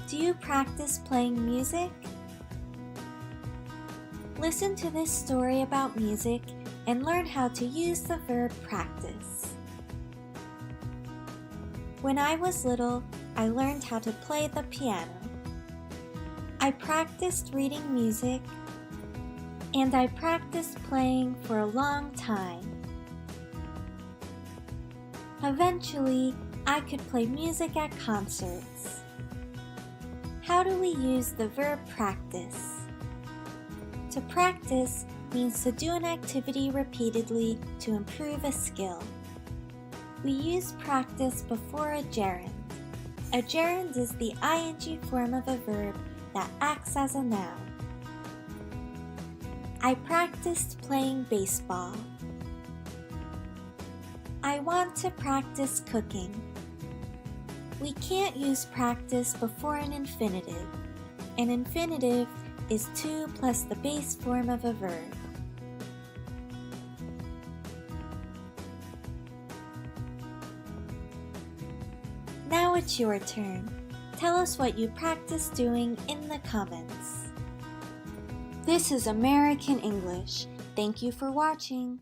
Do you practice playing music? Listen to this story about music and learn how to use the verb practice. When I was little, I learned how to play the piano. I practiced reading music, and I practiced playing for a long time. Eventually, I could play music at concerts. How do we use the verb practice? To practice means to do an activity repeatedly to improve a skill. We use practice before a gerund. A gerund is the ing form of a verb that acts as a noun. I practiced playing baseball. I want to practice cooking. We can't use practice before an infinitive. An infinitive is to plus the base form of a verb. Now it's your turn. Tell us what you practice doing in the comments. This is American English. Thank you for watching.